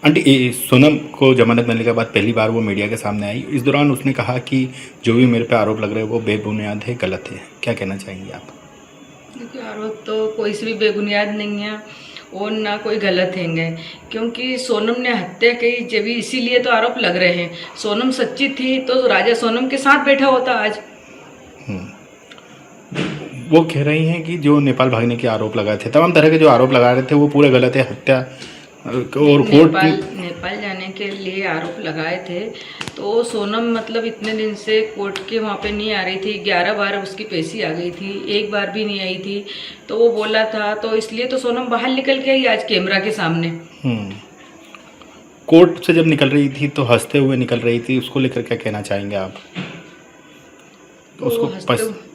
Aunty Sonam को जमानत मिलने के बाद पहली बार वो मीडिया के सामने आई। इस दौरान उसने कहा कि जो भी मेरे पे आरोप लग रहे हैं वो बेबुनियाद है, गलत है। क्या कहना चाहेंगे आप? देखिए, आरोप तो कोई से भी बेबुनियाद नहीं है और ना कोई गलत हैंगे, क्योंकि सोनम ने हत्या की जब इसीलिए तो आरोप लग रहे हैं। सोनम सच्ची थी तो राजा सोनम के साथ बैठा होता आज। वो कह रही हैं कि जो नेपाल भागने के आरोप लगाए थे, तमाम तरह के जो आरोप लगा रहे थे वो पूरे गलत है, हत्या और कोर्ट नेपाल जाने के लिए आरोप लगाए थे तो सोनम मतलब इतने दिन से कोर्ट के वहाँ पे नहीं आ रही थी। 11 बार उसकी पेशी आ गई थी, एक बार भी नहीं आई थी। तो वो बोला था तो इसलिए तो सोनम बाहर निकल के आई आज कैमरा के सामने। कोर्ट से जब निकल रही थी तो हंसते हुए निकल रही थी, उसको लेकर क्या कहना चाहेंगे आप? उसको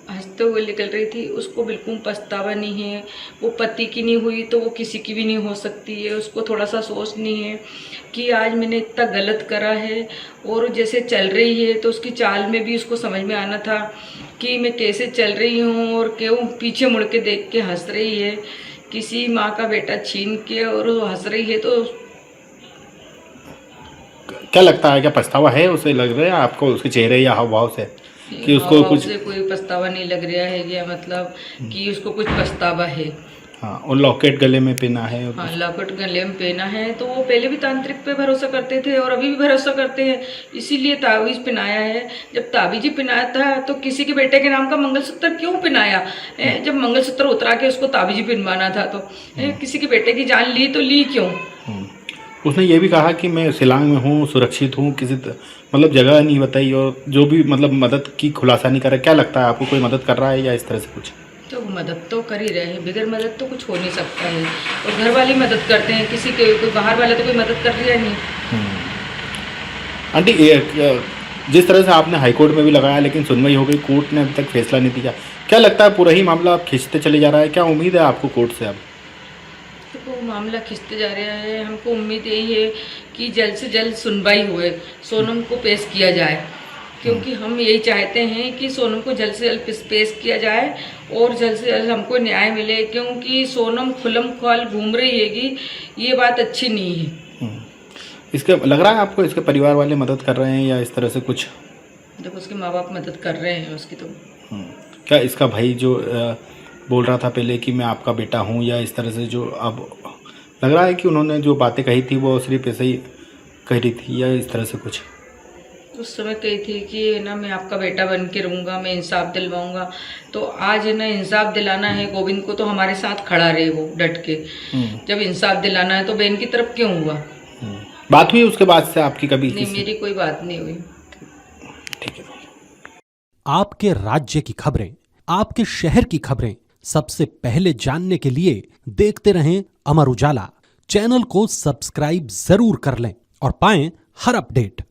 हंसते हुए निकल रही थी, उसको बिल्कुल पछतावा नहीं है। वो पति की नहीं हुई तो वो किसी की भी नहीं हो सकती है। उसको थोड़ा सा सोच नहीं है कि आज मैंने इतना गलत करा है। और जैसे चल रही है तो उसकी चाल में भी उसको समझ में आना था कि मैं कैसे चल रही हूँ और क्यों पीछे मुड़ के देख के हंस रही है। किसी माँ का बेटा छीन के और वो हंस रही है तो क्या लगता है, क्या पछतावा है उसे लग रहा है आपको उसके चेहरे या हाव भाव से कि उसको कुछ? उसे कोई पछतावा नहीं लग रहा है या मतलब कि उसको कुछ पछतावा है। हाँ, और लॉकेट गले में पहना है। हाँ, लॉकेट गले में पहना है तो वो पहले भी तांत्रिक पे भरोसा करते थे और अभी भी भरोसा करते हैं, इसीलिए ताबीज पहनाया है। जब ताबीज ही पहनाया था तो किसी के बेटे के नाम का मंगलसूत्र क्यों पहनाया? जब मंगलसूत्र उतरा के उसको ताबीज ही पहनवाना था तो किसी के बेटे की जान ली तो ली क्यों? उसने ये भी कहा कि मैं शिलांग में हूँ, सुरक्षित हूँ, किसी मतलब जगह नहीं बताई और जो भी मतलब मदद की खुलासा नहीं कर रहा। क्या लगता है आपको, कोई मदद कर रहा है या इस तरह से कुछ? तो मदद तो कर ही रहे हैं, बगैर मदद तो कुछ हो नहीं सकता है। और घर वाले मदद करते हैं, किसी के कोई बाहर वाला तो कोई मदद कर रहा नहीं। आंटी जिस तरह से आपने हाईकोर्ट में भी लगाया लेकिन सुनवाई हो गई, कोर्ट ने अभी तक फैसला नहीं दिया, क्या लगता है पूरा ही मामला अब खींचते चले जा रहा है? क्या उम्मीद है आपको कोर्ट से अब? तो मामला खिंचते जा रहा है, हमको उम्मीद यही है कि जल्द से जल्द सुनवाई हुए, सोनम को पेश किया जाए, क्योंकि हम यही चाहते हैं कि सोनम को जल्द से जल्द पेश किया जाए और जल्द से जल्द हमको न्याय मिले, क्योंकि सोनम खुलम खुल घूम रही हैगी, ये बात अच्छी नहीं है। इसके लग रहा है आपको इसके परिवार वाले मदद कर रहे हैं या इस तरह से कुछ? देखो, उसके माँ बाप मदद कर रहे हैं उसकी। तो क्या इसका भाई जो बोल रहा था पहले कि मैं आपका बेटा हूँ, या इस तरह से जो अब लग रहा है कि उन्होंने जो बातें कही थी वो सिर्फ ऐसे ही कह रही थी, या इस तरह से कुछ? उस समय कही थी कि ना मैं आपका बेटा बन के रहूँगा, मैं इंसाफ दिलवाऊंगा। तो आज है ना इंसाफ दिलाना है गोविंद को तो हमारे साथ खड़ा रहे वो डट के। जब इंसाफ दिलाना है तो बहन की तरफ क्यों हुआ? बात हुई उसके बाद से आपकी कभी? नहीं, मेरी कोई बात नहीं हुई। ठीक है। आपके राज्य की खबरें, आपके शहर की खबरें सबसे पहले जानने के लिए देखते रहें अमर उजाला। चैनल को सब्सक्राइब जरूर कर लें और पाएं हर अपडेट।